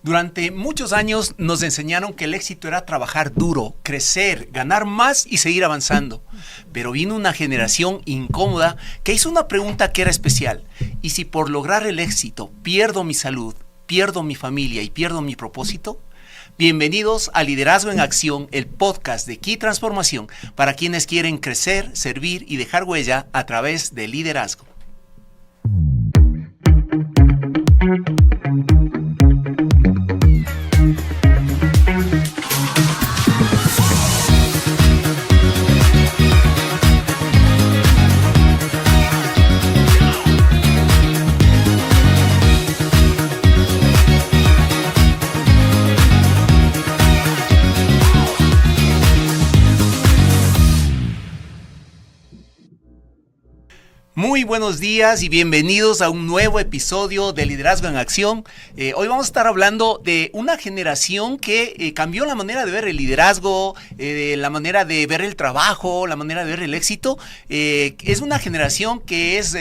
Durante muchos años nos enseñaron que el éxito era trabajar duro, crecer, ganar más y seguir avanzando. Pero vino una generación incómoda que hizo una pregunta que era especial. ¿Y si por lograr el éxito pierdo mi salud, pierdo mi familia y pierdo mi propósito? Bienvenidos a Liderazgo en Acción, el podcast de Key Transformación para quienes quieren crecer, servir y dejar huella a través del liderazgo. Muy buenos días y bienvenidos a un nuevo episodio de Liderazgo en Acción. Hoy vamos a estar hablando de una generación que cambió la manera de ver el liderazgo, la manera de ver el trabajo, la manera de ver el éxito. Es una generación que es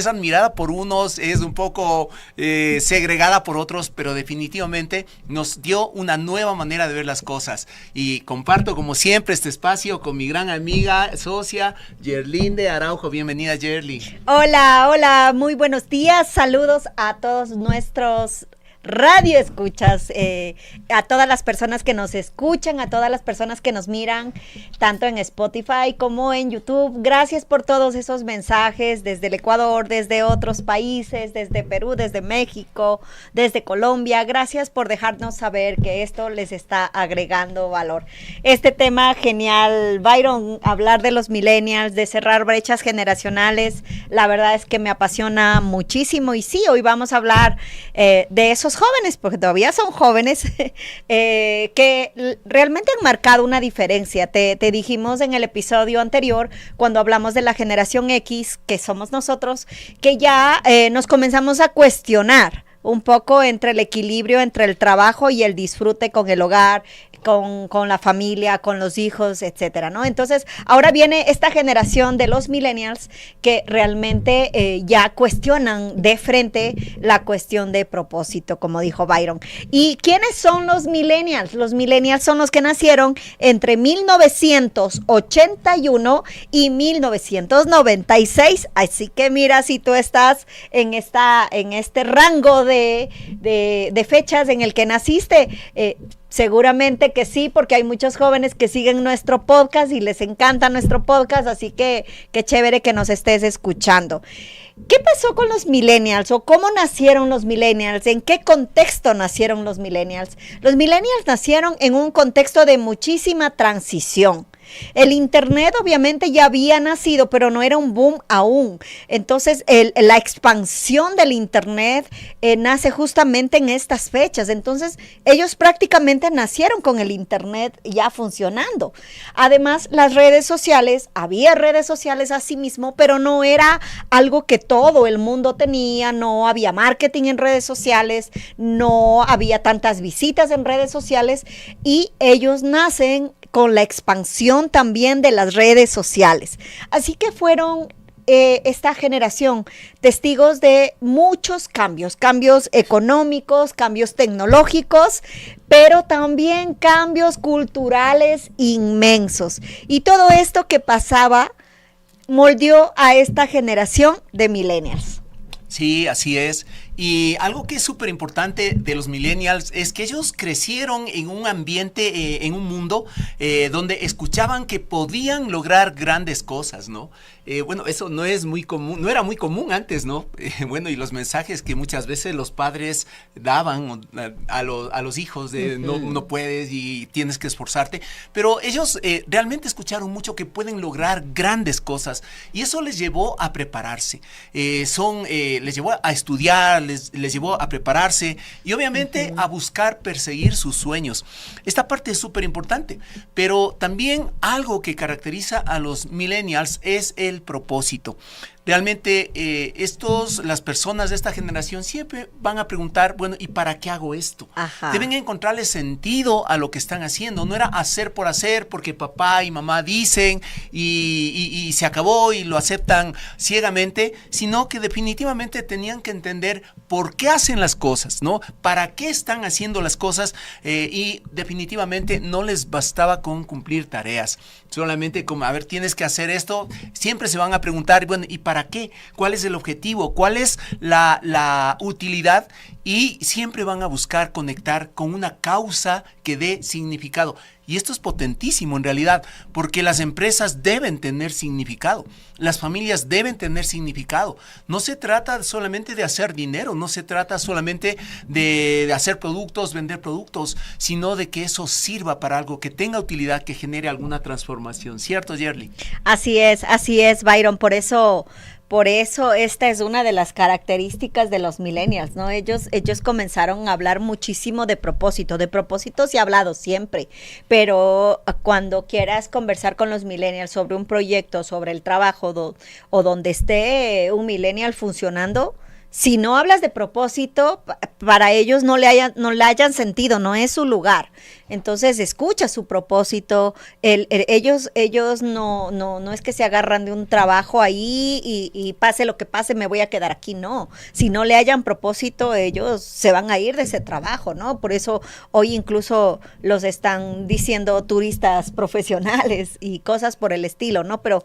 admirada por unos, es un poco segregada por otros, pero definitivamente nos dio una nueva manera de ver las cosas. Y comparto como siempre este espacio con mi gran amiga, socia, Yerlinde Araujo. Bienvenida, Yerli. Hola, muy buenos días, saludos a todos nuestros radio escuchas, a todas las personas que nos escuchan, a todas las personas que nos miran, tanto en Spotify como en YouTube. Gracias por todos esos mensajes desde el Ecuador, desde otros países, desde Perú, desde México, desde Colombia. Gracias por dejarnos saber que esto les está agregando valor. Este tema genial, Byron, hablar de los millennials, de cerrar brechas generacionales, la verdad es que me apasiona muchísimo. Y sí, hoy vamos a hablar de esos jóvenes, porque todavía son jóvenes, que realmente han marcado una diferencia. Te dijimos en el episodio anterior, cuando hablamos de la generación X, que somos nosotros, que ya nos comenzamos a cuestionar un poco entre el equilibrio entre el trabajo y el disfrute con el hogar, con la familia, con los hijos, etcétera, ¿no? Entonces, ahora viene esta generación de los millennials que realmente ya cuestionan de frente la cuestión de propósito, como dijo Byron. ¿Y quiénes son los millennials? Los millennials son los que nacieron entre 1981 y 1996. Así que mira, si tú estás en este rango de fechas en el que naciste, seguramente que sí, porque hay muchos jóvenes que siguen nuestro podcast y les encanta nuestro podcast, así que qué chévere que nos estés escuchando. ¿Qué pasó con los millennials o cómo nacieron los millennials? ¿En qué contexto nacieron los millennials? Los millennials nacieron en un contexto de muchísima transición. El internet obviamente ya había nacido, pero no era un boom aún. Entonces, la expansión del internet nace justamente en estas fechas. Entonces, ellos prácticamente nacieron con el internet ya funcionando. Además, había redes sociales asimismo, pero no era algo que todo el mundo tenía. No había marketing en redes sociales, no había tantas visitas en redes sociales, y ellos nacen con la expansión también de las redes sociales. Así que fueron esta generación testigos de muchos cambios económicos, cambios tecnológicos, pero también cambios culturales inmensos. Y todo esto que pasaba moldeó a esta generación de millennials. Sí, así es. Y algo que es súper importante de los millennials es que ellos crecieron en un ambiente, en un mundo donde escuchaban que podían lograr grandes cosas, ¿no? Eso no es muy común, no era muy común antes, ¿no? Y los mensajes que muchas veces los padres daban a los hijos de no puedes y tienes que esforzarte, pero ellos realmente escucharon mucho que pueden lograr grandes cosas y eso les llevó a prepararse, les llevó a estudiar, les llevó a prepararse y obviamente a buscar perseguir sus sueños. Esta parte es súper importante, pero también algo que caracteriza a los millennials es el propósito. realmente las personas de esta generación siempre van a preguntar, bueno, ¿y para qué hago esto? Ajá. Deben encontrarle sentido a lo que están haciendo. No era hacer por hacer, porque papá y mamá dicen y se acabó y lo aceptan ciegamente, sino que definitivamente tenían que entender por qué hacen las cosas, ¿no? ¿Para qué están haciendo las cosas? Y definitivamente no les bastaba con cumplir tareas. Solamente como, a ver, tienes que hacer esto. Siempre se van a preguntar, bueno, ¿y para qué? ¿Cuál es el objetivo? ¿Cuál es la utilidad? Y siempre van a buscar conectar con una causa que dé significado. Y esto es potentísimo en realidad, porque las empresas deben tener significado, las familias deben tener significado. No se trata solamente de hacer dinero, no se trata solamente de hacer productos, vender productos, sino de que eso sirva para algo, que tenga utilidad, que genere alguna transformación. ¿Cierto, Yerly? Así es, Byron. Por eso esta es una de las características de los millennials, ¿no? Ellos comenzaron a hablar muchísimo de propósito. De propósito se ha hablado siempre, pero cuando quieras conversar con los millennials sobre un proyecto, sobre el trabajo o donde esté un millennial funcionando, si no hablas de propósito, para ellos no le hayan sentido, no es su lugar. Entonces escucha su propósito. Ellos no es que se agarran de un trabajo ahí y pase lo que pase, me voy a quedar aquí, no. Si no le hayan propósito, ellos se van a ir de ese trabajo, ¿no? Por eso hoy incluso los están diciendo turistas profesionales y cosas por el estilo, ¿no? Pero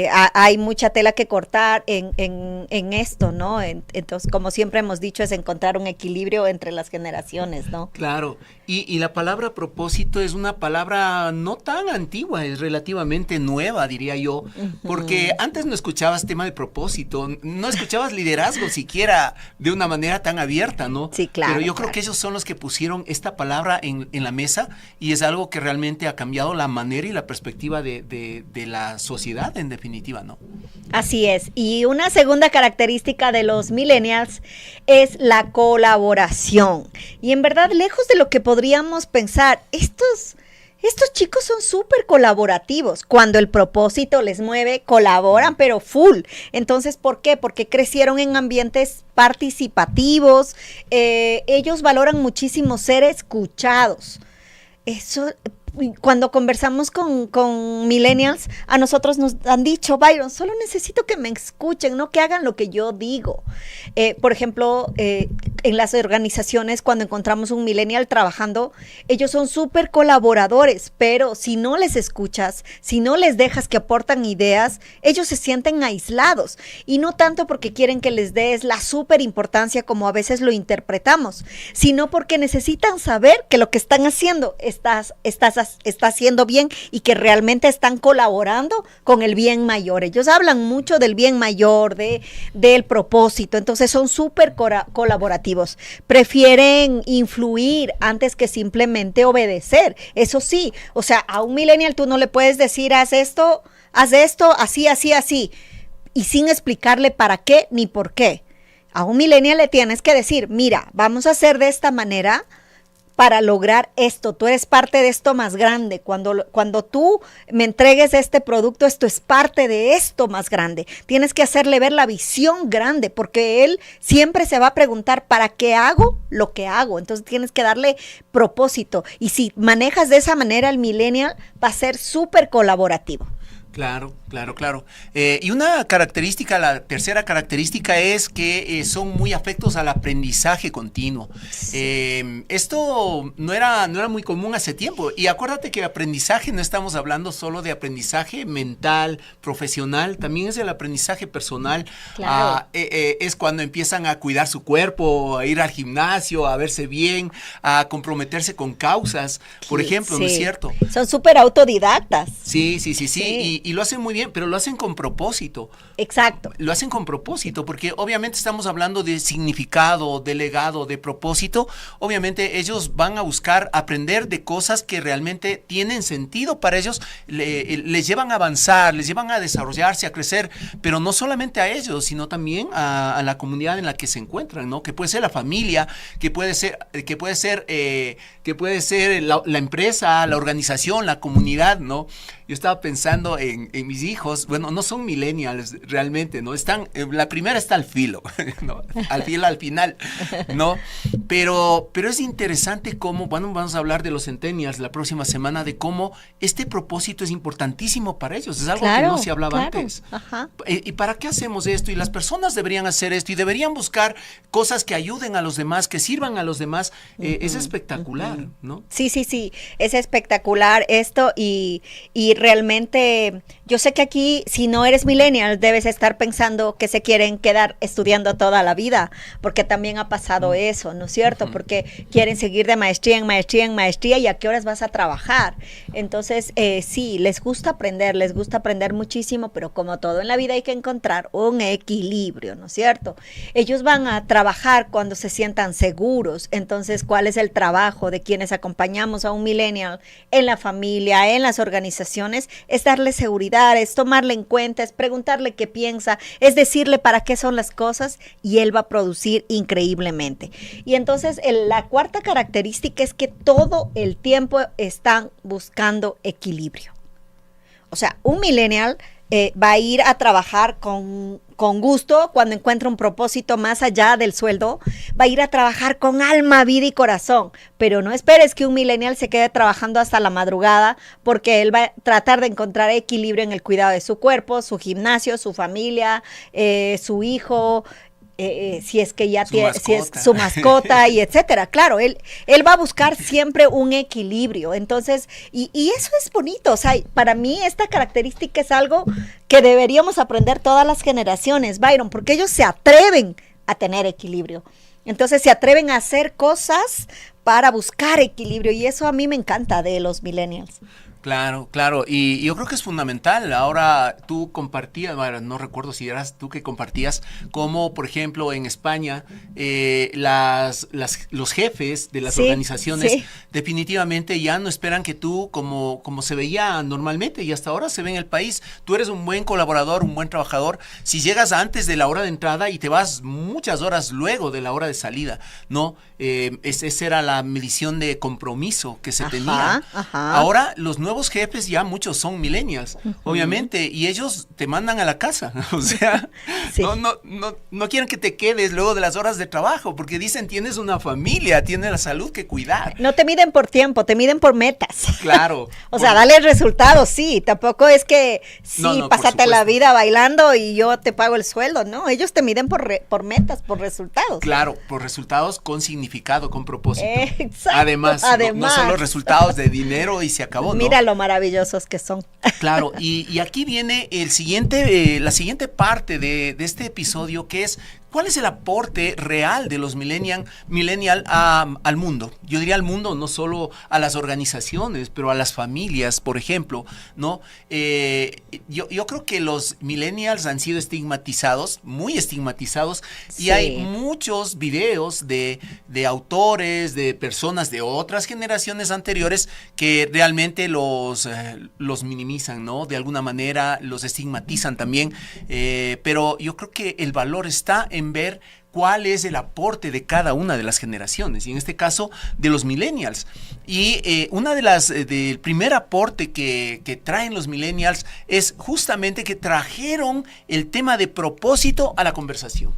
hay mucha tela que cortar en esto, ¿no? Entonces, como siempre hemos dicho, es encontrar un equilibrio entre las generaciones, ¿no? Claro, y la palabra propósito es una palabra no tan antigua, es relativamente nueva, diría yo, porque antes no escuchabas tema de propósito, no escuchabas liderazgo siquiera de una manera tan abierta, ¿no? Sí, claro. Pero yo creo que ellos son los que pusieron esta palabra en la mesa y es algo que realmente ha cambiado la manera y la perspectiva de la sociedad, en definitiva, ¿no? Así es. Y una segunda característica de los millennials es la colaboración. Y en verdad, lejos de lo que podríamos pensar, estos chicos son súper colaborativos. Cuando el propósito les mueve, colaboran, pero full. Entonces, ¿por qué? Porque crecieron en ambientes participativos. Ellos valoran muchísimo ser escuchados. Eso, cuando conversamos con millennials, a nosotros nos han dicho, Byron, solo necesito que me escuchen, no que hagan lo que yo digo. Por ejemplo, en las organizaciones, cuando encontramos un millennial trabajando, ellos son súper colaboradores, pero si no les escuchas, si no les dejas que aportan ideas, ellos se sienten aislados. Y no tanto porque quieren que les des la súper importancia como a veces lo interpretamos, sino porque necesitan saber que lo que están haciendo está haciendo bien y que realmente están colaborando con el bien mayor. Ellos hablan mucho del bien mayor, del propósito, entonces son súper colaborativos. Prefieren influir antes que simplemente obedecer. Eso sí, o sea, a un millennial tú no le puedes decir haz esto, así, y sin explicarle para qué ni por qué. A un millennial le tienes que decir, mira, vamos a hacer de esta manera para lograr esto, tú eres parte de esto más grande, cuando tú me entregues este producto, esto es parte de esto más grande, tienes que hacerle ver la visión grande, porque él siempre se va a preguntar, ¿para qué hago lo que hago? Entonces tienes que darle propósito, y si manejas de esa manera el millennial, va a ser súper colaborativo. Claro. Y una característica, la tercera característica es que son muy afectos al aprendizaje continuo. Sí. Esto no era muy común hace tiempo. Y acuérdate que aprendizaje no estamos hablando solo de aprendizaje mental, profesional, también es el aprendizaje personal. Claro. Es cuando empiezan a cuidar su cuerpo, a ir al gimnasio, a verse bien, a comprometerse con causas, por ejemplo, sí. ¿No es cierto? Son súper autodidactas. Sí. Y lo hacen muy bien, pero lo hacen con propósito. Exacto. Lo hacen con propósito, porque obviamente estamos hablando de significado, de legado, de propósito. Obviamente ellos van a buscar aprender de cosas que realmente tienen sentido para ellos, les llevan a avanzar, les llevan a desarrollarse, a crecer, pero no solamente a ellos, sino también a la comunidad en la que se encuentran, ¿no? Que puede ser la familia, que puede ser la empresa, la organización, la comunidad, ¿no? Yo estaba pensando en mis hijos, bueno, no son millennials realmente, ¿no? Están, la primera está al filo, ¿no? Al final, ¿no? Pero es interesante cómo, bueno, vamos a hablar de los centennials la próxima semana, de cómo este propósito es importantísimo para ellos, es algo que no se hablaba antes. Ajá. ¿Y para qué hacemos esto? Y las personas deberían hacer esto y deberían buscar cosas que ayuden a los demás, que sirvan a los demás. Es espectacular, ¿no? Sí, es espectacular esto y realmente yo sé que aquí, si no eres millennial, debes estar pensando que se quieren quedar estudiando toda la vida, porque también ha pasado eso, ¿no es cierto? Porque quieren seguir de maestría en maestría y a qué horas vas a trabajar. Entonces, sí, les gusta aprender muchísimo, pero como todo en la vida hay que encontrar un equilibrio, ¿no es cierto? Ellos van a trabajar cuando se sientan seguros. Entonces, ¿cuál es el trabajo de quienes acompañamos a un millennial en la familia, en las organizaciones? Es darle seguridad, es tomarle en cuenta, es preguntarle qué piensa, es decirle para qué son las cosas y él va a producir increíblemente. Y entonces la cuarta característica es que todo el tiempo están buscando equilibrio. O sea, un millennial va a ir a trabajar con gusto cuando encuentra un propósito más allá del sueldo, va a ir a trabajar con alma, vida y corazón, pero no esperes que un millennial se quede trabajando hasta la madrugada, porque él va a tratar de encontrar equilibrio en el cuidado de su cuerpo, su gimnasio, su familia, su hijo, si es que ya tiene, si es su mascota y etcétera. Claro, él va a buscar siempre un equilibrio. Entonces, y eso es bonito. O sea, para mí esta característica es algo que deberíamos aprender todas las generaciones, Byron, porque ellos se atreven a tener equilibrio. Entonces se atreven a hacer cosas para buscar equilibrio y eso a mí me encanta de los millennials. Claro, y yo creo que es fundamental. Ahora tú compartías, bueno, no recuerdo si eras tú que compartías, como por ejemplo en España los jefes de las organizaciones definitivamente ya no esperan que tú, como se veía normalmente y hasta ahora se ve en el país, tú eres un buen colaborador, un buen trabajador, si llegas antes de la hora de entrada y te vas muchas horas luego de la hora de salida, ¿no? Esa era la medición de compromiso que se tenía. Ahora los nuevos jefes ya muchos son millennials, obviamente, y ellos te mandan a la casa, o sea, no quieren que te quedes luego de las horas de trabajo, porque dicen tienes una familia, tienes la salud que cuidar. No te miden por tiempo, te miden por metas. Claro. O sea, dale resultados, sí, tampoco es que pásate la vida bailando y yo te pago el sueldo, no, ellos te miden por metas, por resultados. Claro, por resultados con significado, con propósito. Exacto. Además. No solo resultados de dinero y se acabó, ¿no? Mira lo maravillosos que son. Claro, y aquí viene la siguiente parte de este episodio, que es ¿cuál es el aporte real de los millennial al mundo? Yo diría al mundo, no solo a las organizaciones, pero a las familias, por ejemplo, ¿no? Yo creo que los millennials han sido estigmatizados, muy estigmatizados, y hay muchos videos de autores, de personas de otras generaciones anteriores que realmente los minimizan, ¿no? De alguna manera los estigmatizan también, pero yo creo que el valor está en ver cuál es el aporte de cada una de las generaciones, y en este caso de los millennials. Y del primer aporte que traen los millennials es justamente que trajeron el tema de propósito a la conversación.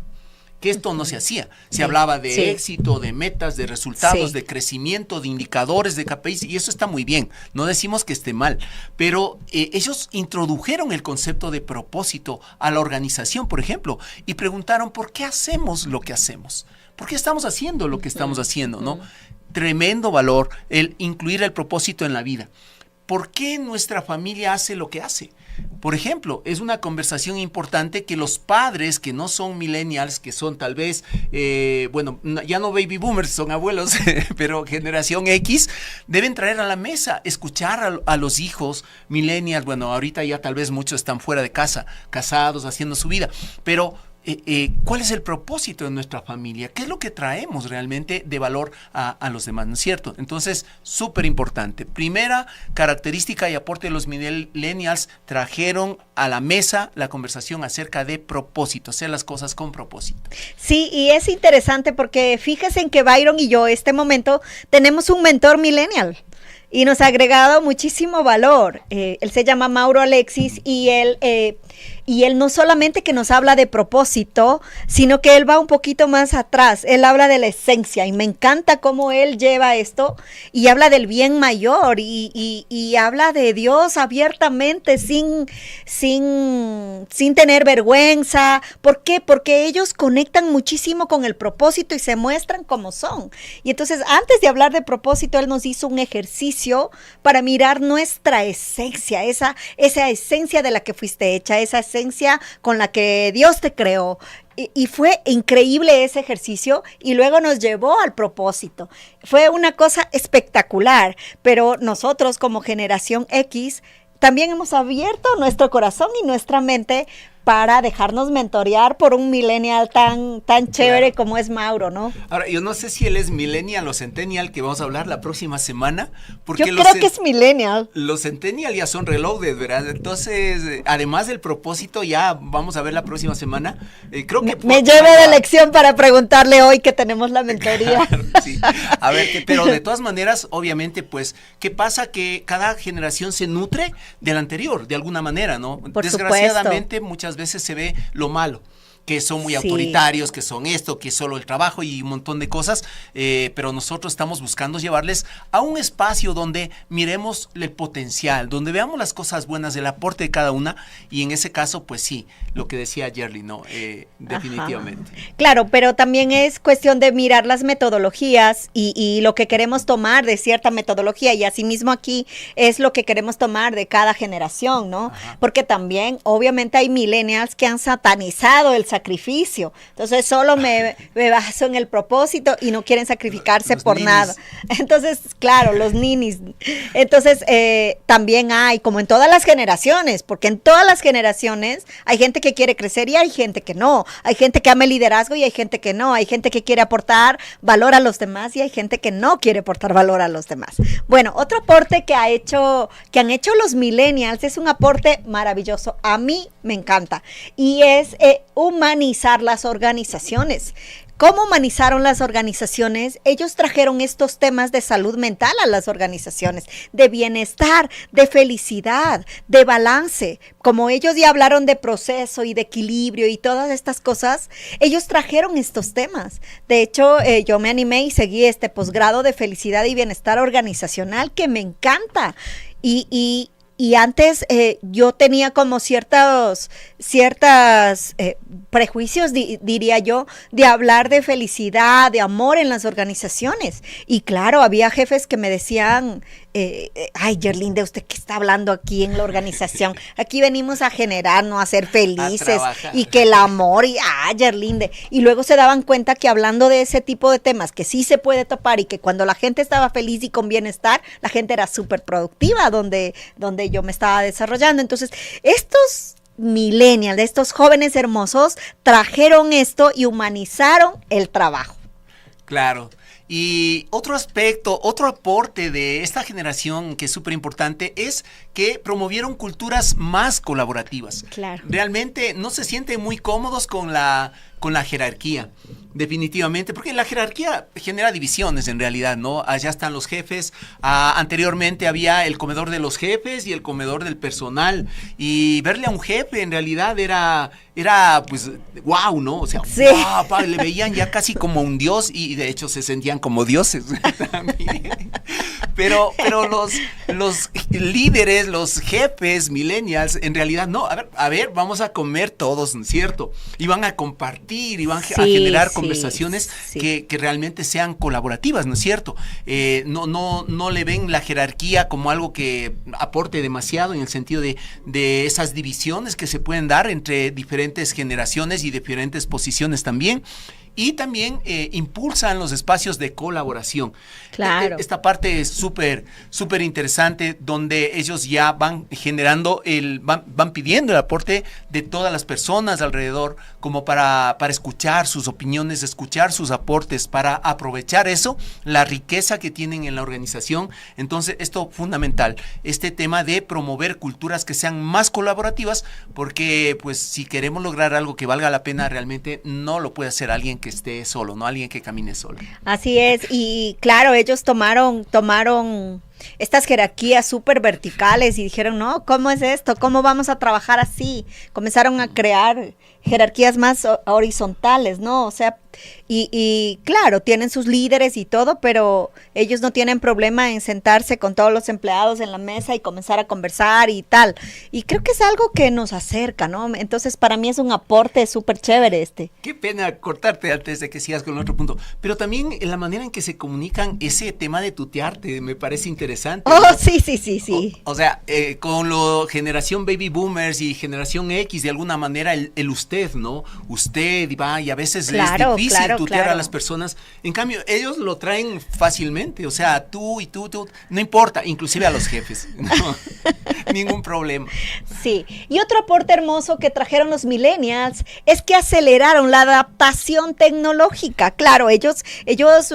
Que esto no se hacía. Se hablaba de éxito, de metas, de resultados, de crecimiento, de indicadores, de KPIs, y eso está muy bien. No decimos que esté mal, pero ellos introdujeron el concepto de propósito a la organización, por ejemplo, y preguntaron ¿por qué hacemos lo que hacemos? ¿Por qué estamos haciendo lo que estamos haciendo, no? Tremendo valor el incluir el propósito en la vida. ¿Por qué nuestra familia hace lo que hace? Por ejemplo, es una conversación importante que los padres que no son millennials, que son tal vez, ya no baby boomers, son abuelos, pero generación X, deben traer a la mesa, escuchar a los hijos millennials. Bueno, ahorita ya tal vez muchos están fuera de casa, casados, haciendo su vida, pero ¿cuál es el propósito de nuestra familia? ¿Qué es lo que traemos realmente de valor a los demás? ¿No es cierto? Entonces, súper importante. Primera característica y aporte de los millennials, trajeron a la mesa la conversación acerca de propósito, hacer las cosas con propósito. Sí, y es interesante porque fíjense en que Byron y yo, este momento, tenemos un mentor millennial. y nos ha agregado muchísimo valor. Él se llama Mauro Alexis y él no solamente que nos habla de propósito, sino que él va un poquito más atrás. Él habla de la esencia y me encanta cómo él lleva esto y habla del bien mayor y habla de Dios abiertamente, sin tener vergüenza. ¿Por qué? Porque ellos conectan muchísimo con el propósito y se muestran como son. Y entonces, antes de hablar de propósito, él nos hizo un ejercicio para mirar nuestra esencia, esa esencia de la que fuiste hecha, esa esencia con la que Dios te creó. Y fue increíble ese ejercicio y luego nos llevó al propósito. Fue una cosa espectacular, pero nosotros como generación X también hemos abierto nuestro corazón y nuestra mente para dejarnos mentorear por un millennial tan chévere como es Mauro, ¿no? Ahora, yo no sé si él es millennial o centennial, que vamos a hablar la próxima semana. Porque yo creo que es millennial. Los centennial ya son reloaded, ¿verdad? Entonces, además del propósito, ya vamos a ver la próxima semana. Creo que me lleve de lección para preguntarle hoy que tenemos la mentoría. Claro, sí. A ver, pero de todas maneras, obviamente, pues, ¿qué pasa? Que cada generación se nutre de la anterior, de alguna manera, ¿no? Por Desgraciadamente, supuesto. muchas veces se ve lo malo, que son muy autoritarios, que son esto, que es solo el trabajo y un montón de cosas, pero nosotros estamos buscando llevarles a un espacio donde miremos el potencial, donde veamos las cosas buenas del aporte de cada una, y en ese caso, pues sí, lo que decía Yerly, ¿no? Definitivamente. Ajá. Claro, pero también es cuestión de mirar las metodologías y lo que queremos tomar de cierta metodología, y asimismo aquí es lo que queremos tomar de cada generación, ¿no? Ajá. Porque también, obviamente, hay millennials que han satanizado el sacrificio, entonces solo me baso en el propósito y no quieren sacrificarse por ninis. Nada. Entonces, claro, los ninis. Entonces, también hay, como en todas las generaciones, porque en todas las generaciones hay gente que quiere crecer y hay gente que no, hay gente que ama el liderazgo y hay gente que no, hay gente que quiere aportar valor a los demás y hay gente que no quiere aportar valor a los demás. Bueno, otro aporte que han hecho los millennials es un aporte maravilloso, a mí me encanta, y es humanizar las organizaciones. ¿Cómo humanizaron las organizaciones? Ellos trajeron estos temas de salud mental a las organizaciones, de bienestar, de felicidad, de balance. Como ellos ya hablaron de proceso y de equilibrio y todas estas cosas, ellos trajeron estos temas. De hecho, yo me animé y seguí este posgrado de felicidad y bienestar organizacional que me encanta. Y antes yo tenía como ciertos prejuicios, diría yo, de hablar de felicidad, de amor en las organizaciones. Y claro, había jefes que me decían, ay, Yerlinde, ¿usted qué está hablando aquí en la organización? Aquí venimos a generarnos, a ser felices, y que el amor, y Yerlinde. Y luego se daban cuenta que hablando de ese tipo de temas, que sí se puede topar, y que cuando la gente estaba feliz y con bienestar, la gente era súper productiva donde yo me estaba desarrollando. Entonces, estos millennials, estos jóvenes hermosos, trajeron esto y humanizaron el trabajo. Claro. Y otro aspecto, otro aporte de esta generación que es súper importante es que promovieron culturas más colaborativas. Claro. Realmente no se sienten muy cómodos con la jerarquía, definitivamente, porque la jerarquía genera divisiones en realidad, ¿no? Allá están los jefes, anteriormente había el comedor de los jefes y el comedor del personal, y verle a un jefe en realidad era pues, wow, ¿no? O sea, sí. Wow, le veían ya casi como un dios, y de hecho se sentían como dioses también. Pero los líderes, los jefes millennials, en realidad no, a ver, vamos a comer todos, ¿cierto? Y van a compartir, y van a generar conversaciones que realmente sean colaborativas, ¿no es cierto? No le ven la jerarquía como algo que aporte demasiado en el sentido de esas divisiones que se pueden dar entre diferentes generaciones y diferentes posiciones también. Y también impulsan los espacios de colaboración. Claro. Esta parte es súper interesante, donde ellos ya van generando, van pidiendo el aporte de todas las personas alrededor, como para escuchar sus opiniones, escuchar sus aportes, para aprovechar eso, la riqueza que tienen en la organización. Entonces, esto es fundamental, este tema de promover culturas que sean más colaborativas, porque pues si queremos lograr algo que valga la pena, realmente no lo puede hacer alguien que esté solo, no alguien que camine solo. Así es, y claro, ellos tomaron estas jerarquías súper verticales y dijeron, no, ¿cómo es esto? ¿Cómo vamos a trabajar así? Comenzaron a crear jerarquías más horizontales, ¿no? O sea, y claro, tienen sus líderes y todo, pero ellos no tienen problema en sentarse con todos los empleados en la mesa y comenzar a conversar y tal. Y creo que es algo que nos acerca, ¿no? Entonces, para mí es un aporte súper chévere este. Qué pena cortarte antes de que sigas con el otro punto, pero también en la manera en que se comunican, ese tema de tutearte me parece interesante. Oh, ¿no? sí. O sea, con la generación baby boomers y generación X, de alguna manera el usted, ¿no? Usted, va, y a veces claro, es difícil tutear claro. a las personas. En cambio, ellos lo traen fácilmente, o sea, tú, no importa, inclusive a los jefes, ¿no? Ningún problema. Sí, y otro aporte hermoso que trajeron los millennials es que aceleraron la adaptación tecnológica. Claro, ellos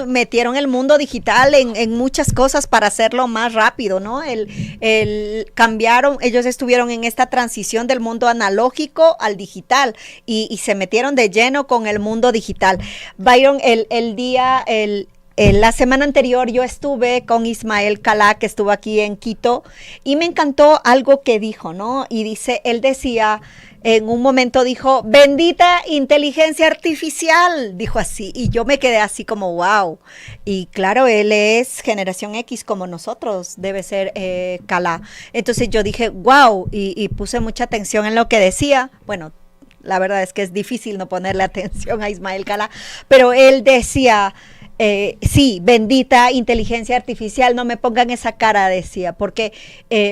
metieron el mundo digital en muchas cosas para hacerlo más rápido, ¿no? Cambiaron, ellos estuvieron en esta transición del mundo analógico al digital y se metieron de lleno con el mundo digital. Byron, la semana anterior yo estuve con Ismael Cala, que estuvo aquí en Quito, y me encantó algo que dijo, ¿no? Y él decía, en un momento dijo, bendita inteligencia artificial, dijo así, y yo me quedé así como, wow. Y claro, él es generación X como nosotros, debe ser Cala. Entonces yo dije, wow, y puse mucha atención en lo que decía. Bueno, la verdad es que es difícil no ponerle atención a Ismael Cala, pero él decía, sí, bendita inteligencia artificial, no me pongan esa cara, decía, porque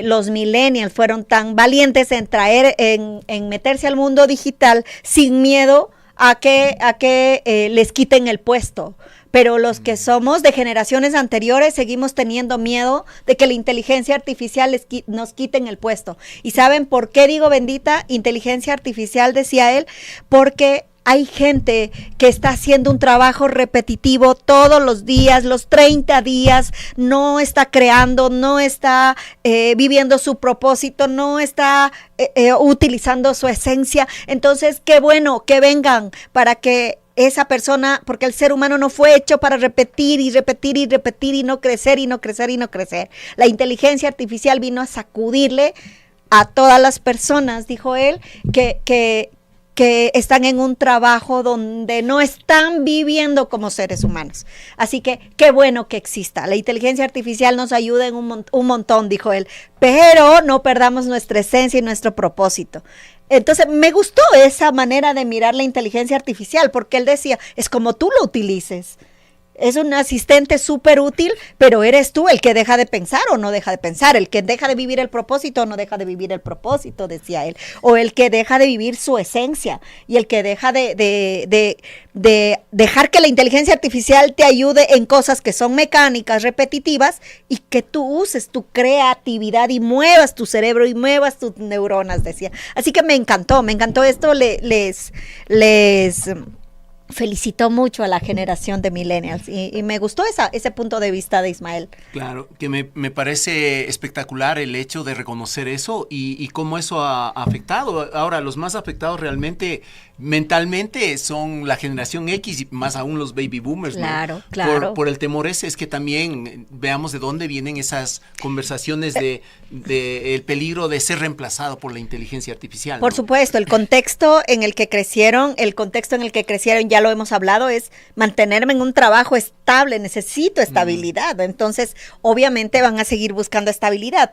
los millennials fueron tan valientes en meterse al mundo digital sin miedo a que les quiten el puesto. Pero los que somos de generaciones anteriores seguimos teniendo miedo de que la inteligencia artificial nos quiten el puesto. ¿Y saben por qué digo bendita inteligencia artificial? Decía él, porque hay gente que está haciendo un trabajo repetitivo todos los días, los 30 días, no está creando, no está viviendo su propósito, no está utilizando su esencia. Entonces, qué bueno que vengan para que esa persona, porque el ser humano no fue hecho para repetir y repetir y repetir y no crecer y no crecer y no crecer. La inteligencia artificial vino a sacudirle a todas las personas, dijo él, que están en un trabajo donde no están viviendo como seres humanos. Así que qué bueno que exista. La inteligencia artificial nos ayuda en un montón, dijo él, pero no perdamos nuestra esencia y nuestro propósito. Entonces me gustó esa manera de mirar la inteligencia artificial, porque él decía, es como tú lo utilices. Es un asistente súper útil, pero eres tú el que deja de pensar o no deja de pensar, el que deja de vivir el propósito o no deja de vivir el propósito, decía él, o el que deja de vivir su esencia y el que deja de dejar que la inteligencia artificial te ayude en cosas que son mecánicas, repetitivas, y que tú uses tu creatividad y muevas tu cerebro y muevas tus neuronas, decía. Así que me encantó esto, les felicitó mucho a la generación de millennials y me gustó ese punto de vista de Ismael. Claro, que me parece espectacular el hecho de reconocer eso y cómo eso ha afectado. Ahora, los más afectados realmente mentalmente son la generación X y más aún los baby boomers, claro, ¿no? Claro. Por el temor ese, es que también veamos de dónde vienen esas conversaciones de el peligro de ser reemplazado por la inteligencia artificial. Por supuesto, el contexto en el que crecieron, ya lo hemos hablado, es mantenerme en un trabajo estable, necesito estabilidad. Entonces, obviamente van a seguir buscando estabilidad,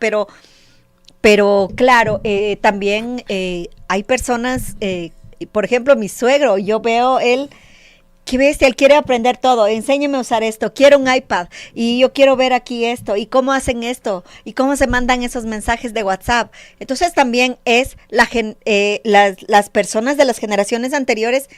pero claro, también hay personas, por ejemplo, mi suegro, yo veo él, qué bestia, él quiere aprender todo, enséñame a usar esto, quiero un iPad y yo quiero ver aquí esto y cómo hacen esto y cómo se mandan esos mensajes de WhatsApp. Entonces también es las personas de las generaciones anteriores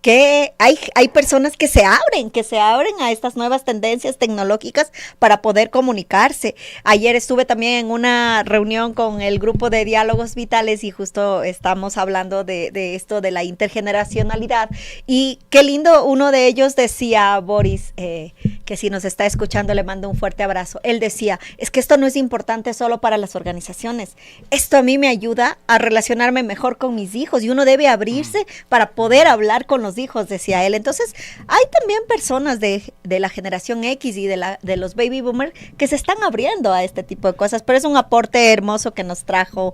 que hay personas que se abren a estas nuevas tendencias tecnológicas para poder comunicarse. Ayer estuve también en una reunión con el grupo de diálogos vitales y justo estamos hablando de esto de la intergeneracionalidad y qué lindo, uno de ellos decía, Boris, que si nos está escuchando le mando un fuerte abrazo. Él decía, es que esto no es importante solo para las organizaciones, esto a mí me ayuda a relacionarme mejor con mis hijos y uno debe abrirse para poder hablar con los nuestros hijos, decía él. Entonces, hay también personas de la generación X y de los baby boomers que se están abriendo a este tipo de cosas, pero es un aporte hermoso que nos trajeron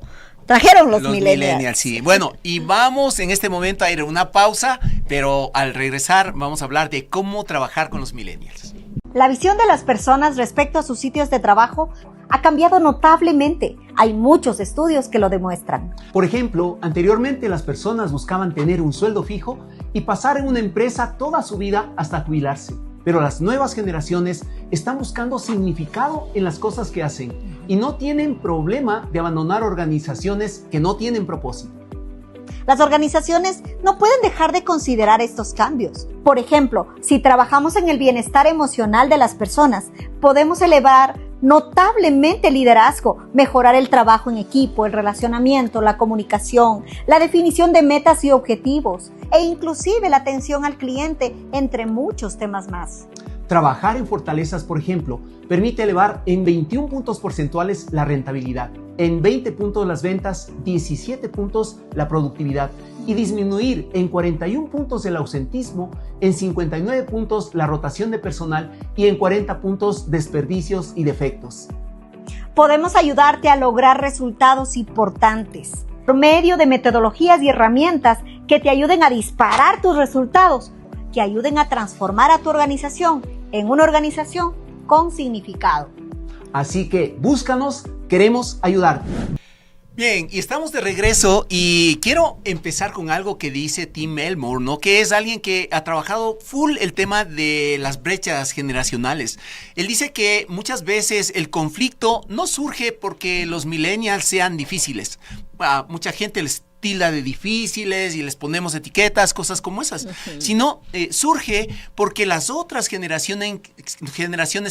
los millennials. Sí. Bueno, y vamos en este momento a ir a una pausa, pero al regresar vamos a hablar de cómo trabajar con los millennials. La visión de las personas respecto a sus sitios de trabajo ha cambiado notablemente. Hay muchos estudios que lo demuestran. Por ejemplo, anteriormente las personas buscaban tener un sueldo fijo y pasar en una empresa toda su vida hasta jubilarse. Pero las nuevas generaciones están buscando significado en las cosas que hacen y no tienen problema de abandonar organizaciones que no tienen propósito. Las organizaciones no pueden dejar de considerar estos cambios. Por ejemplo, si trabajamos en el bienestar emocional de las personas, podemos elevar notablemente el liderazgo, mejorar el trabajo en equipo, el relacionamiento, la comunicación, la definición de metas y objetivos e inclusive la atención al cliente, entre muchos temas más. Trabajar en fortalezas, por ejemplo, permite elevar en 21 puntos porcentuales la rentabilidad, en 20 puntos las ventas, 17 puntos la productividad y disminuir en 41 puntos el ausentismo, en 59 puntos la rotación de personal y en 40 puntos desperdicios y defectos. Podemos ayudarte a lograr resultados importantes por medio de metodologías y herramientas que te ayuden a disparar tus resultados, que ayuden a transformar a tu organización en una organización con significado. Así que búscanos, queremos ayudarte. Bien, y estamos de regreso y quiero empezar con algo que dice Tim Elmore, ¿no? Que es alguien que ha trabajado full el tema de las brechas generacionales. Él dice que muchas veces el conflicto no surge porque los millennials sean difíciles. A mucha gente les tilda de difíciles y les ponemos etiquetas, cosas como esas, sino surge porque las otras generaciones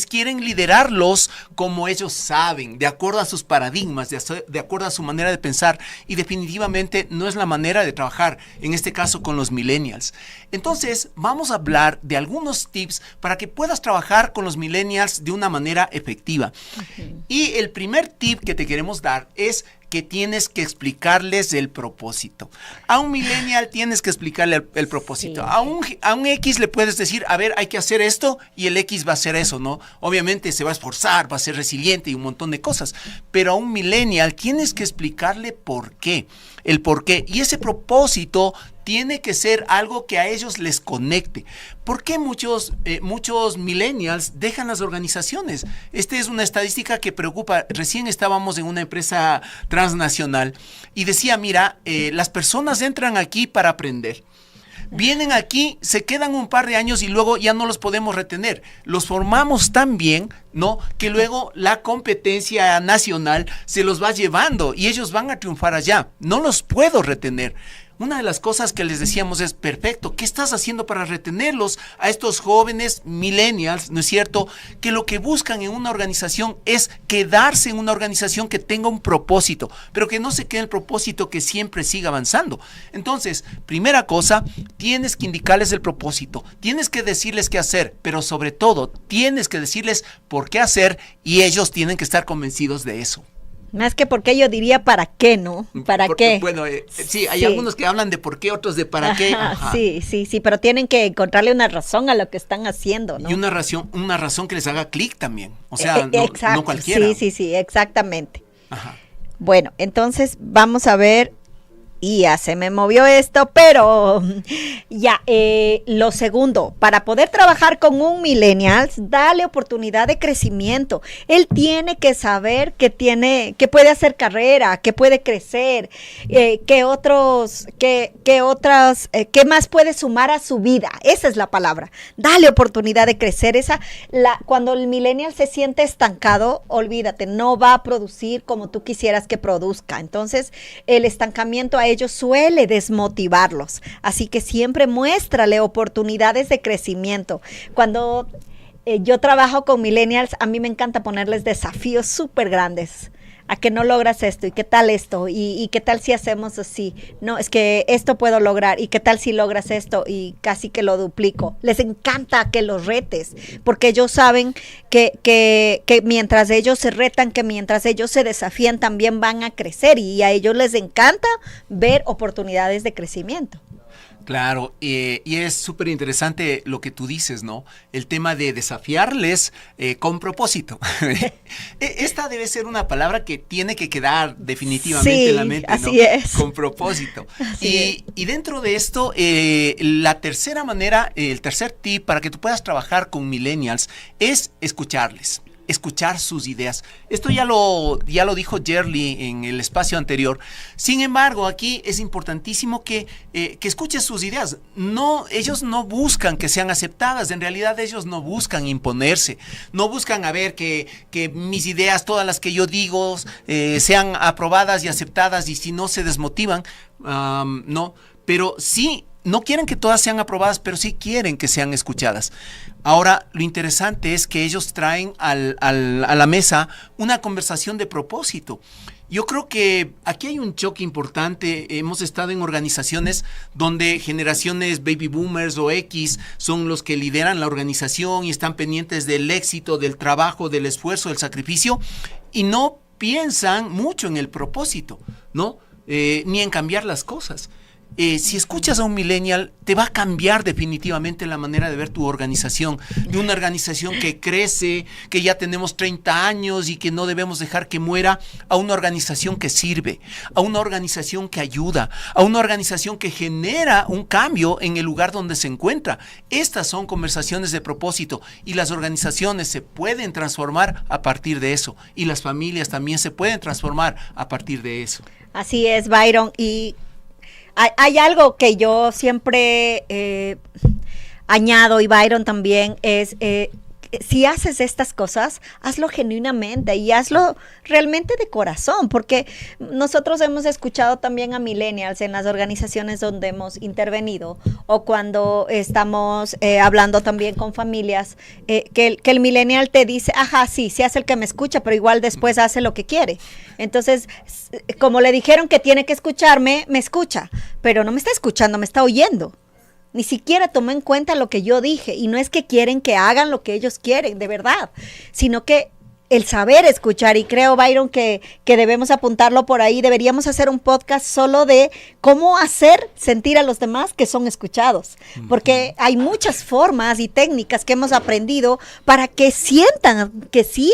quieren liderarlos como ellos saben, de acuerdo a sus paradigmas, de acuerdo a su manera de pensar, y definitivamente no es la manera de trabajar, en este caso con los millennials. Entonces, vamos a hablar de algunos tips para que puedas trabajar con los millennials de una manera efectiva. Y el primer tip que te queremos dar es que tienes que explicarles el propósito. A un millennial tienes que explicarle el propósito. Sí. A un X le puedes decir, a ver, hay que hacer esto, y el X va a hacer eso, ¿no? Obviamente se va a esforzar, va a ser resiliente y un montón de cosas. Pero a un millennial tienes que explicarle por qué. El por qué. Y ese propósito tiene que ser algo que a ellos les conecte. ¿Por qué muchos millennials dejan las organizaciones? Esta es una estadística que preocupa. Recién estábamos en una empresa transnacional y decía, mira, las personas entran aquí para aprender. Vienen aquí, se quedan un par de años y luego ya no los podemos retener. Los formamos tan bien, ¿no?, que luego la competencia nacional se los va llevando y ellos van a triunfar allá. No los puedo retener. Una de las cosas que les decíamos es, perfecto, ¿qué estás haciendo para retenerlos a estos jóvenes millennials, ¿no es cierto?, que lo que buscan en una organización es quedarse en una organización que tenga un propósito, pero que no se quede el propósito, que siempre siga avanzando. Entonces, primera cosa, tienes que indicarles el propósito, tienes que decirles qué hacer, pero sobre todo, tienes que decirles por qué hacer y ellos tienen que estar convencidos de eso. Más que por qué, yo diría para qué, ¿no? ¿Para qué? Bueno, sí, hay algunos que hablan de por qué, otros de para qué. Ajá. Sí, pero tienen que encontrarle una razón a lo que están haciendo, ¿no? Y una razón que les haga clic también. O sea, no cualquiera. Sí, exactamente. Ajá. Bueno, entonces vamos a ver. Y ya se me movió esto, pero ya, lo segundo, para poder trabajar con un millennial, dale oportunidad de crecimiento. Él tiene que saber que puede hacer carrera, que puede crecer, qué más puede sumar a su vida. Esa es la palabra. Dale oportunidad de crecer. Cuando el millennial se siente estancado, olvídate, no va a producir como tú quisieras que produzca. Entonces, el estancamiento a ellos suele desmotivarlos, así que siempre muéstrale oportunidades de crecimiento. Cuando yo trabajo con millennials, a mí me encanta ponerles desafíos súper grandes. A que no logras esto, y qué tal esto, y qué tal si hacemos así, no, es que esto puedo lograr, y qué tal si logras esto, y casi que lo duplico. Les encanta que los retes, porque ellos saben que mientras ellos se retan, que mientras ellos se desafían, también van a crecer, y a ellos les encanta ver oportunidades de crecimiento. Claro, y es súper interesante lo que tú dices, ¿no? El tema de desafiarles con propósito. Esta debe ser una palabra que tiene que quedar definitivamente en la mente, ¿no? Así es. Con propósito. Y dentro de esto, la tercera manera, el tercer tip para que tú puedas trabajar con millennials es escucharles. Escuchar sus ideas. Esto ya lo dijo Yerli en el espacio anterior. Sin embargo, aquí es importantísimo que escuches sus ideas. No, ellos no buscan que sean aceptadas. En realidad, ellos no buscan imponerse. No buscan a ver que mis ideas, todas las que yo digo, sean aprobadas y aceptadas, y si no se desmotivan, no. Pero sí, no quieren que todas sean aprobadas, pero sí quieren que sean escuchadas. Ahora, lo interesante es que ellos traen a la mesa una conversación de propósito. Yo creo que aquí hay un choque importante. Hemos estado en organizaciones donde generaciones baby boomers o X son los que lideran la organización y están pendientes del éxito, del trabajo, del esfuerzo, del sacrificio, y no piensan mucho en el propósito, ¿no? Ni en cambiar las cosas. Si escuchas a un millennial, te va a cambiar definitivamente la manera de ver tu organización. De una organización que crece, que ya tenemos 30 años y que no debemos dejar que muera, a una organización que sirve, a una organización que ayuda, a una organización que genera un cambio en el lugar donde se encuentra. Estas son conversaciones de propósito, y las organizaciones se pueden transformar a partir de eso, y las familias también se pueden transformar a partir de eso. Así es, Byron, y hay algo que yo siempre añado, y Byron también, es si haces estas cosas, hazlo genuinamente y hazlo realmente de corazón, porque nosotros hemos escuchado también a millennials en las organizaciones donde hemos intervenido, o cuando estamos hablando también con familias, que el millennial te dice, ajá, sí hace el que me escucha, pero igual después hace lo que quiere. Entonces, como le dijeron que tiene que escucharme, me escucha, pero no me está escuchando, me está oyendo. Ni siquiera tomó en cuenta lo que yo dije, y no es que quieren que hagan lo que ellos quieren, de verdad, sino que el saber escuchar, y creo, Byron, que debemos apuntarlo por ahí. Deberíamos hacer un podcast solo de cómo hacer sentir a los demás que son escuchados, porque hay muchas formas y técnicas que hemos aprendido para que sientan que sí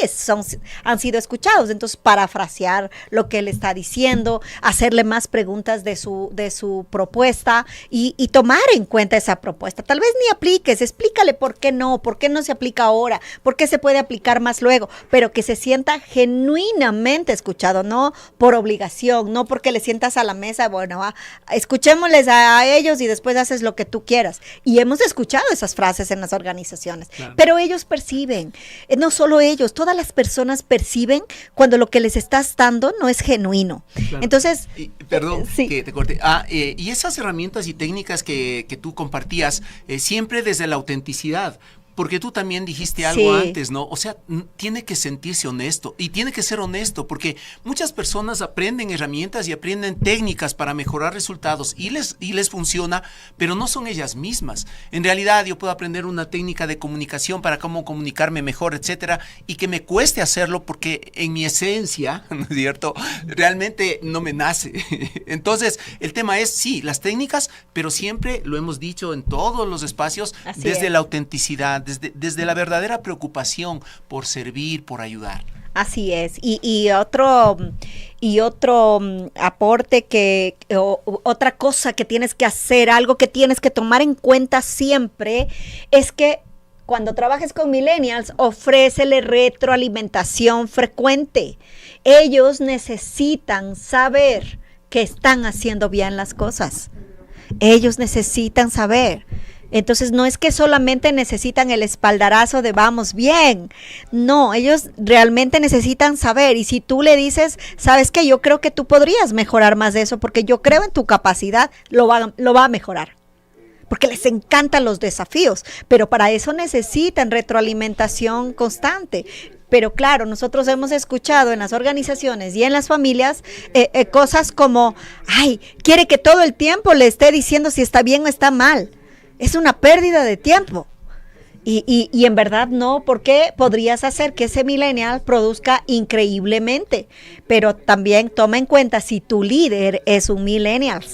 han sido escuchados. Entonces, parafrasear lo que él está diciendo, hacerle más preguntas de su propuesta, y tomar en cuenta esa propuesta. Tal vez ni apliques, explícale por qué no se aplica ahora, por qué se puede aplicar más luego, pero que se sienta genuinamente escuchado, no por obligación, no porque le sientas a la mesa, bueno, escuchémosles a ellos y después haces lo que tú quieras. Y hemos escuchado esas frases en las organizaciones, claro, pero ellos perciben, no solo ellos, todas las personas perciben cuando lo que les estás dando no es genuino. Claro. Entonces, perdón que te corte. Y esas herramientas y técnicas que tú compartías, siempre desde la autenticidad. Porque tú también dijiste algo antes, ¿no? O sea, tiene que sentirse honesto, y tiene que ser honesto, porque muchas personas aprenden herramientas y aprenden técnicas para mejorar resultados, y les funciona, pero no son ellas mismas. En realidad, yo puedo aprender una técnica de comunicación para cómo comunicarme mejor, etcétera, y que me cueste hacerlo porque en mi esencia, ¿no es cierto?, realmente no me nace. Entonces, el tema es, sí, las técnicas, pero siempre lo hemos dicho en todos los espacios, desde la autenticidad, desde la verdadera preocupación por servir, por ayudar. Así es. Y otro aporte otra cosa que tienes que hacer, algo que tienes que tomar en cuenta siempre, es que cuando trabajes con millennials, ofrécele retroalimentación frecuente. Ellos necesitan saber que están haciendo bien las cosas. Ellos necesitan saber. Entonces, no es que solamente necesitan el espaldarazo de vamos bien. No, ellos realmente necesitan saber. Y si tú le dices, sabes que yo creo que tú podrías mejorar más de eso, porque yo creo en tu capacidad, lo va a mejorar. Porque les encantan los desafíos, pero para eso necesitan retroalimentación constante. Pero claro, nosotros hemos escuchado en las organizaciones y en las familias cosas como, quiere que todo el tiempo le esté diciendo si está bien o está mal. Es una pérdida de tiempo. Y en verdad no, porque podrías hacer que ese millennial produzca increíblemente. Pero también toma en cuenta si tu líder es un millennial.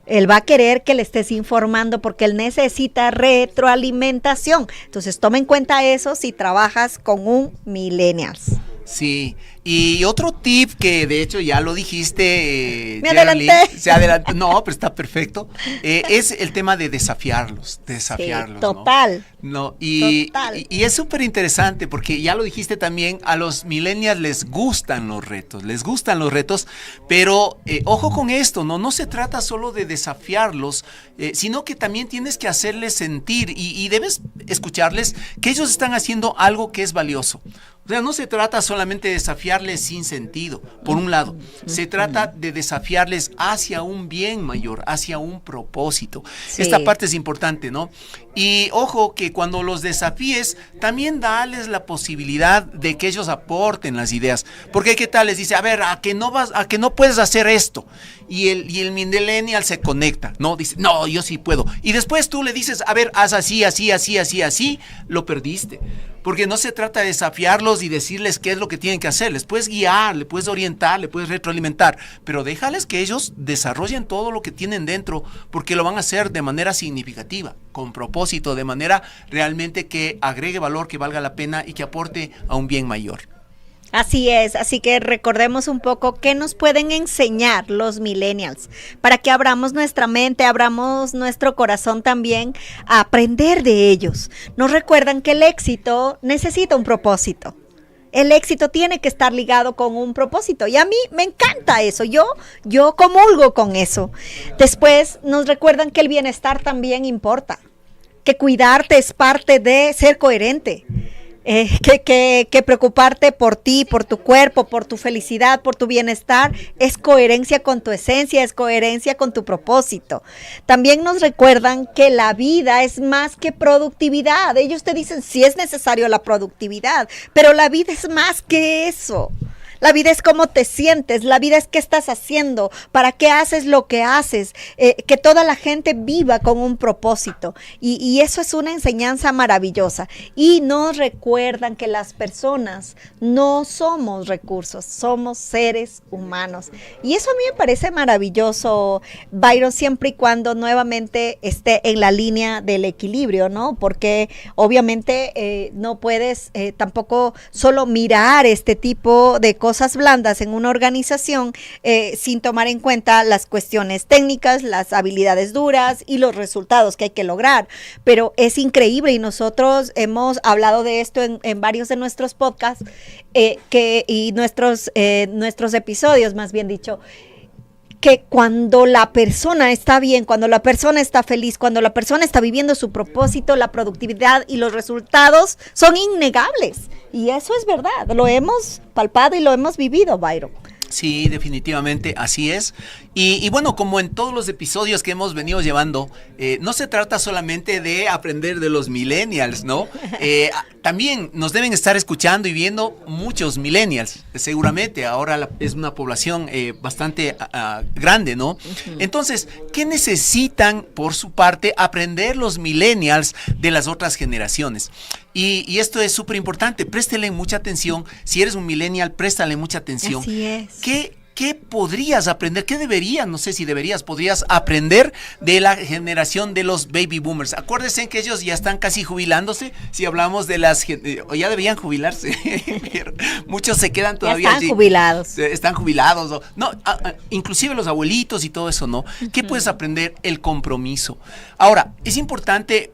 Él va a querer que le estés informando porque él necesita retroalimentación. Entonces, toma en cuenta eso si trabajas con un millennials. Sí, y otro tip que de hecho ya lo dijiste, Me adelanté. se adelantó, no, pero está perfecto, es el tema de desafiarlos, Sí, total. ¿no? Total. Y es súper interesante porque ya lo dijiste también, a los millennials les gustan los retos, pero ojo con esto, no se trata solo de desafiarlos, sino que también tienes que hacerles sentir y debes escucharles que ellos están haciendo algo que es valioso. O sea, no se trata solamente de desafiarles sin sentido, por un lado. Se trata de desafiarles hacia un bien mayor, hacia un propósito. Sí. Esta parte es importante, ¿no? Y ojo que cuando los desafíes, también dales la posibilidad de que ellos aporten las ideas. Porque qué tal les dice, a ver, a que no puedes hacer esto. Y el millennial se conecta, ¿no? Dice, no, yo sí puedo. Y después tú le dices, a ver, haz así, lo perdiste. Porque no se trata de desafiarlos y decirles qué es lo que tienen que hacer. Les puedes guiar, les puedes orientar, les puedes retroalimentar, pero déjales que ellos desarrollen todo lo que tienen dentro, porque lo van a hacer de manera significativa, con propósito, de manera realmente que agregue valor, que valga la pena y que aporte a un bien mayor. Así es, así que recordemos un poco qué nos pueden enseñar los millennials para que abramos nuestra mente, abramos nuestro corazón también a aprender de ellos. Nos recuerdan que el éxito necesita un propósito. El éxito tiene que estar ligado con un propósito y a mí me encanta eso, yo comulgo con eso. Después nos recuerdan que el bienestar también importa, que cuidarte es parte de ser coherente. Que preocuparte por ti, por tu cuerpo, por tu felicidad, por tu bienestar, es coherencia con tu esencia, es coherencia con tu propósito. También nos recuerdan que la vida es más que productividad. Ellos te dicen sí es necesario la productividad, pero la vida es más que eso. La vida es cómo te sientes, la vida es qué estás haciendo, para qué haces lo que haces, que toda la gente viva con un propósito. Y eso es una enseñanza maravillosa. Y nos recuerdan que las personas no somos recursos, somos seres humanos. Y eso a mí me parece maravilloso, Byron, siempre y cuando nuevamente esté en la línea del equilibrio, ¿no? Porque obviamente no puedes tampoco solo mirar este tipo de cosas blandas en una organización sin tomar en cuenta las cuestiones técnicas, las habilidades duras y los resultados que hay que lograr. Pero es increíble y nosotros hemos hablado de esto en varios de nuestros podcasts y nuestros episodios, más bien dicho, que cuando la persona está bien, cuando la persona está feliz, cuando la persona está viviendo su propósito, la productividad y los resultados son innegables. Y eso es verdad, lo hemos palpado y lo hemos vivido, Byron. Sí, definitivamente, así es. Y bueno, como en todos los episodios que hemos venido llevando, no se trata solamente de aprender de los millennials, ¿no? También nos deben estar escuchando y viendo muchos millennials, seguramente. Ahora es una población bastante grande, ¿no? Uh-huh. Entonces, ¿qué necesitan, por su parte, aprender los millennials de las otras generaciones? Y esto es súper importante, préstele mucha atención. Si eres un millennial, préstale mucha atención. Así es. ¿Qué podrías aprender? ¿Qué deberías? No sé si podrías aprender de la generación de los baby boomers. Acuérdense que ellos ya están casi jubilándose. Si hablamos de o ya deberían jubilarse. Muchos se quedan todavía ya están jubilados. Están jubilados. No, inclusive los abuelitos y todo eso, ¿no? Uh-huh. ¿Qué puedes aprender? El compromiso. Ahora, es importante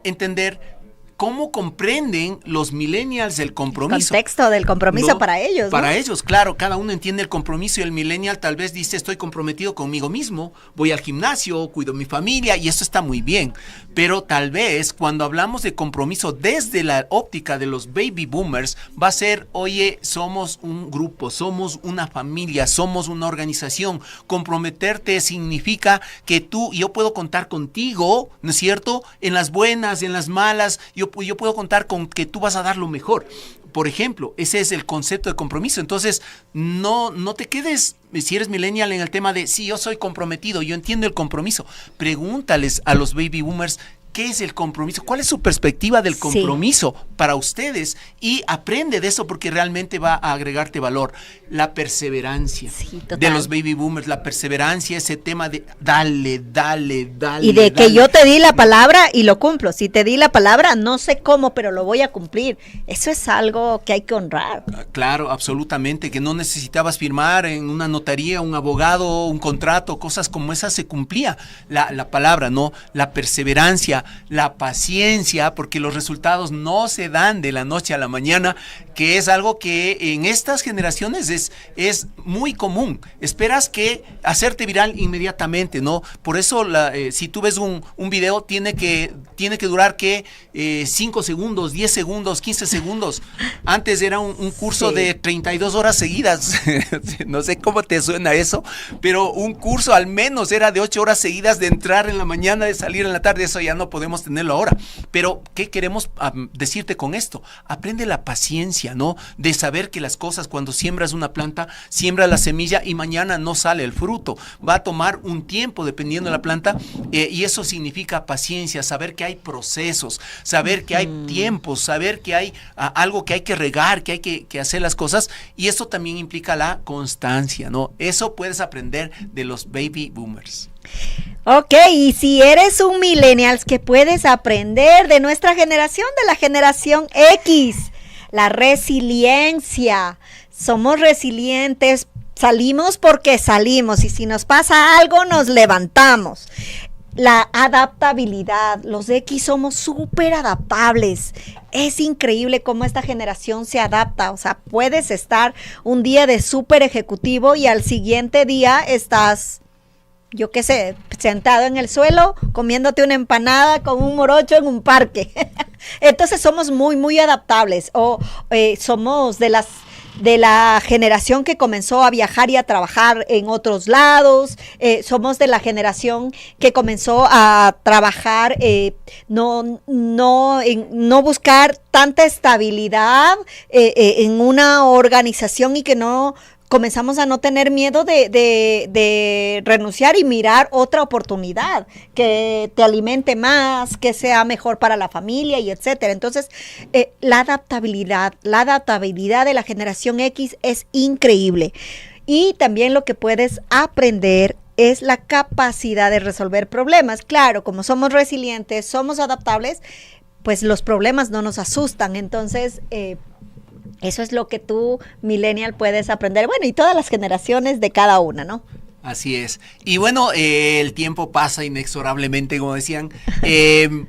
entender ¿cómo comprenden los millennials el compromiso? El contexto del compromiso, ¿no? Para ellos, ¿no? Para ellos, claro, cada uno entiende el compromiso y el millennial tal vez dice estoy comprometido conmigo mismo, voy al gimnasio, cuido mi familia y eso está muy bien. Pero tal vez cuando hablamos de compromiso desde la óptica de los baby boomers va a ser, oye, somos un grupo, somos una familia, somos una organización. Comprometerte significa que yo puedo contar contigo, ¿no es cierto? En las buenas, en las malas, yo puedo contar con que tú vas a dar lo mejor. Por ejemplo, ese es el concepto de compromiso. Entonces, no te quedes, si eres millennial, en el tema de, sí, yo soy comprometido, yo entiendo el compromiso. Pregúntales a los baby boomers, qué es el compromiso, cuál es su perspectiva del compromiso para ustedes, y aprende de eso porque realmente va a agregarte valor. La perseverancia de los baby boomers, la perseverancia, ese tema de dale. Y de que yo te di la palabra y lo cumplo. Si te di la palabra, no sé cómo, pero lo voy a cumplir. Eso es algo que hay que honrar. Claro, absolutamente, que no necesitabas firmar en una notaría, un abogado, un contrato, cosas como esas, se cumplía la palabra, ¿no? La perseverancia, la paciencia, porque los resultados no se dan de la noche a la mañana, que es algo que en estas generaciones es muy común. Esperas que hacerte viral inmediatamente, ¿no? Por eso si tú ves un video, tiene que durar 5 segundos, 10 segundos, 15 segundos. Antes era un curso de 32 horas seguidas. No sé cómo te suena eso, pero un curso al menos era de 8 horas seguidas, de entrar en la mañana, de salir en la tarde. Eso ya no podemos tenerlo ahora. Pero ¿qué queremos decirte con esto? Aprende la paciencia, ¿no? De saber que las cosas, cuando siembras una planta, siembras la semilla y mañana no sale el fruto. Va a tomar un tiempo dependiendo de la planta, y eso significa paciencia, saber que hay procesos, saber que hay tiempos, saber que hay algo que hay que regar, que hay que hacer las cosas, y eso también implica la constancia, ¿no? Eso puedes aprender de los baby boomers. Ok, y si eres un millennial, ¿qué puedes aprender de nuestra generación, de la generación X? La resiliencia. Somos resilientes, salimos porque salimos, y si nos pasa algo, nos levantamos. La adaptabilidad, los X somos súper adaptables. Es increíble cómo esta generación se adapta. O sea, puedes estar un día de súper ejecutivo y al siguiente día estás, yo qué sé, sentado en el suelo comiéndote una empanada con un morocho en un parque. Entonces somos muy, muy adaptables. Somos de la generación que comenzó a viajar y a trabajar en otros lados. Somos de la generación que comenzó a trabajar, no buscar tanta estabilidad en una organización, y que no comenzamos a no tener miedo de renunciar y mirar otra oportunidad que te alimente más, que sea mejor para la familia, y etcétera. Entonces, la adaptabilidad de la generación X es increíble. Y también lo que puedes aprender es la capacidad de resolver problemas. Claro, como somos resilientes, somos adaptables, pues los problemas no nos asustan. Entonces, eso es lo que tú, millennial, puedes aprender. Bueno, y todas las generaciones de cada una, ¿no? Así es. Y bueno, el tiempo pasa inexorablemente, como decían.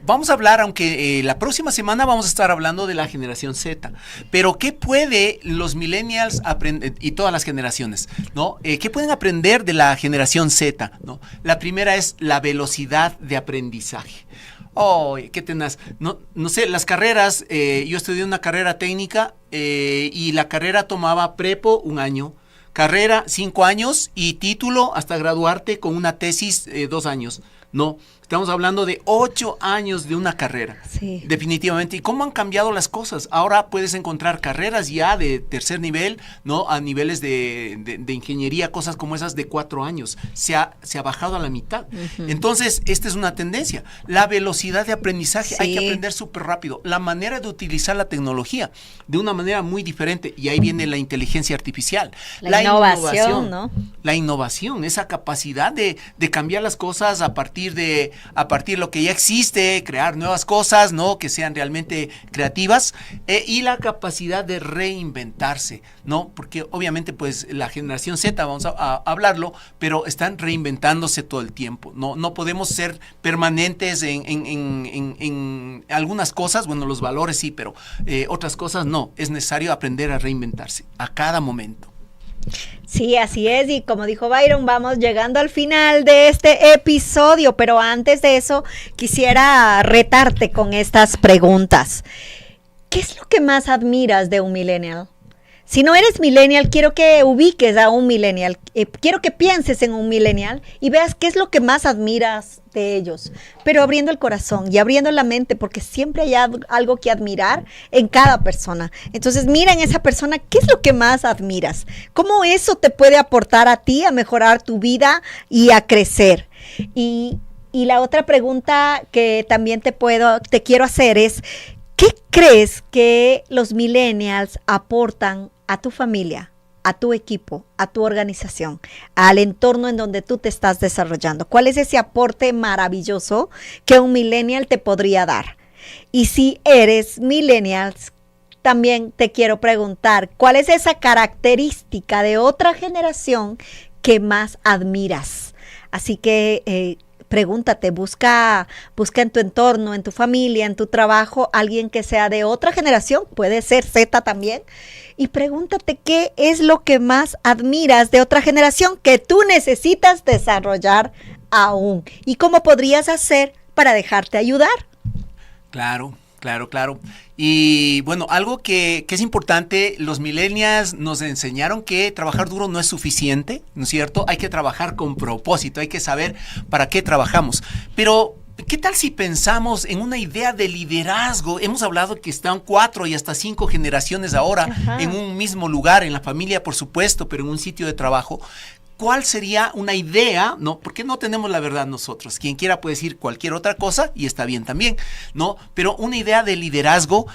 Vamos a hablar, aunque la próxima semana vamos a estar hablando de la generación Z. Pero ¿qué puede los millennials aprender, y todas las generaciones, ¿no? ¿Qué pueden aprender de la generación Z, ¿no? La primera es la velocidad de aprendizaje. Oh, qué tenaz. No sé, las carreras, yo estudié una carrera técnica, y la carrera tomaba prepo 1 año, carrera 5 años y título hasta graduarte con una tesis 2 años. No, estamos hablando de 8 años de una carrera. Sí. Definitivamente. ¿Y cómo han cambiado las cosas? Ahora puedes encontrar carreras ya de tercer nivel, ¿no? A niveles de ingeniería, cosas como esas de 4 años. Se ha bajado a la mitad. Uh-huh. Entonces, esta es una tendencia. La velocidad de aprendizaje, hay que aprender súper rápido. La manera de utilizar la tecnología de una manera muy diferente. Y ahí viene la inteligencia artificial. La innovación, ¿no? La innovación, esa capacidad de cambiar las cosas a partir de lo que ya existe, crear nuevas cosas, ¿no? Que sean realmente creativas, y la capacidad de reinventarse, ¿no? Porque obviamente pues la generación Z, vamos a hablarlo, pero están reinventándose todo el tiempo, no podemos ser permanentes en algunas cosas, bueno, los valores sí, pero otras cosas no, es necesario aprender a reinventarse a cada momento. Sí, así es, y como dijo Byron, vamos llegando al final de este episodio, pero antes de eso quisiera retarte con estas preguntas. ¿Qué es lo que más admiras de un millennial? Si no eres millennial, quiero que ubiques a un millennial, quiero que pienses en un millennial y veas qué es lo que más admiras de ellos, pero abriendo el corazón y abriendo la mente, porque siempre hay algo que admirar en cada persona. Entonces mira en esa persona qué es lo que más admiras, cómo eso te puede aportar a ti a mejorar tu vida y a crecer. Y Y la otra pregunta que también te quiero hacer es, ¿qué crees que los millennials aportan a tu familia, a tu equipo, a tu organización, al entorno en donde tú te estás desarrollando? ¿Cuál es ese aporte maravilloso que un millennial te podría dar? Y si eres millennials, también te quiero preguntar, ¿cuál es esa característica de otra generación que más admiras? Así que pregúntate, busca en tu entorno, en tu familia, en tu trabajo, alguien que sea de otra generación, puede ser Z también, y pregúntate qué es lo que más admiras de otra generación que tú necesitas desarrollar aún y cómo podrías hacer para dejarte ayudar. Claro. Y bueno, algo que es importante, los millennials nos enseñaron que trabajar duro no es suficiente, ¿no es cierto? Hay que trabajar con propósito, hay que saber para qué trabajamos. Pero, ¿qué tal si pensamos en una idea de liderazgo? Hemos hablado que están 4 y hasta 5 generaciones ahora en un mismo lugar, en la familia, por supuesto, pero en un sitio de trabajo. ¿Cuál sería una idea, no? Porque no tenemos la verdad nosotros. Quien quiera puede decir cualquier otra cosa y está bien también, ¿no? Pero una idea de liderazgo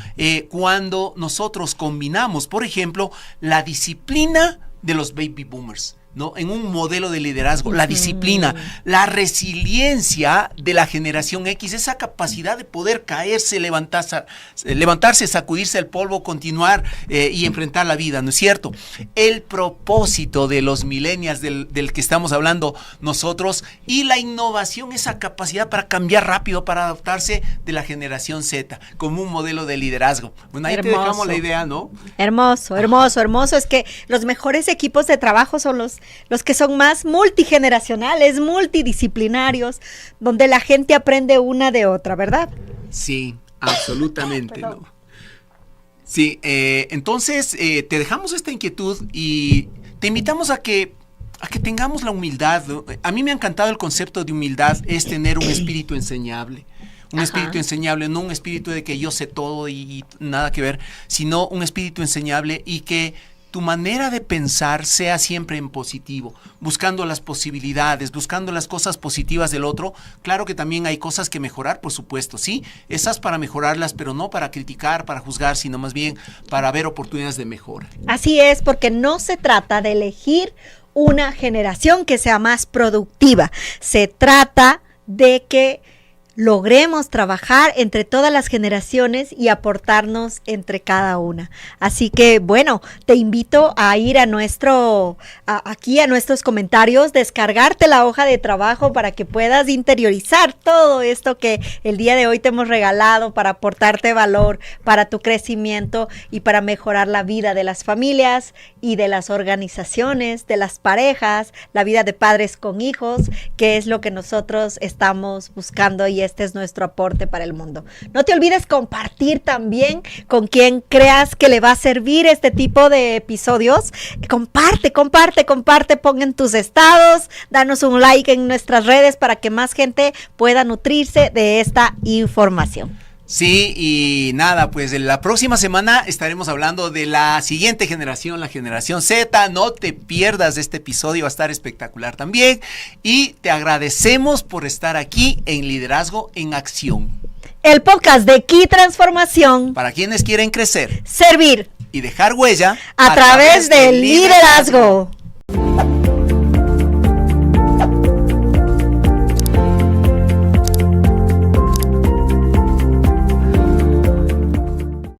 cuando nosotros combinamos, por ejemplo, la disciplina de los baby boomers, ¿no? En un modelo de liderazgo, la disciplina, la resiliencia de la generación X, esa capacidad de poder caerse, levantarse, sacudirse el polvo, continuar y enfrentar la vida, ¿no es cierto? El propósito de los millennials del que estamos hablando nosotros y la innovación, esa capacidad para cambiar rápido, para adaptarse de la generación Z como un modelo de liderazgo. Bueno, ahí hermoso. Te dejamos la idea, ¿no? Hermoso. Es que los mejores equipos de trabajo son los que son más multigeneracionales, multidisciplinarios, donde la gente aprende una de otra, ¿verdad? Sí, absolutamente. ¿No? Sí, entonces te dejamos esta inquietud y te invitamos a que tengamos la humildad. A mí me ha encantado el concepto de humildad, es tener un espíritu enseñable. Un espíritu enseñable, no un espíritu de que yo sé todo y nada que ver, sino un espíritu enseñable y que tu manera de pensar sea siempre en positivo, buscando las posibilidades, buscando las cosas positivas del otro. Claro que también hay cosas que mejorar, por supuesto, sí, esas para mejorarlas, pero no para criticar, para juzgar, sino más bien para ver oportunidades de mejora. Así es, porque no se trata de elegir una generación que sea más productiva, se trata de que logremos trabajar entre todas las generaciones y aportarnos entre cada una. Así que, bueno, te invito a ir a nuestros comentarios, descargarte la hoja de trabajo para que puedas interiorizar todo esto que el día de hoy te hemos regalado para aportarte valor, para tu crecimiento y para mejorar la vida de las familias y de las organizaciones, de las parejas, la vida de padres con hijos, que es lo que nosotros estamos buscando y este es nuestro aporte para el mundo. No te olvides compartir también con quien creas que le va a servir este tipo de episodios. Comparte, pon en tus estados, danos un like en nuestras redes para que más gente pueda nutrirse de esta información. Sí, y nada, pues la próxima semana estaremos hablando de la siguiente generación, la generación Z. No te pierdas este episodio, va a estar espectacular también. Y te agradecemos por estar aquí en Liderazgo en Acción. El podcast de Key Transformación. Para quienes quieren crecer, servir y dejar huella a través del liderazgo.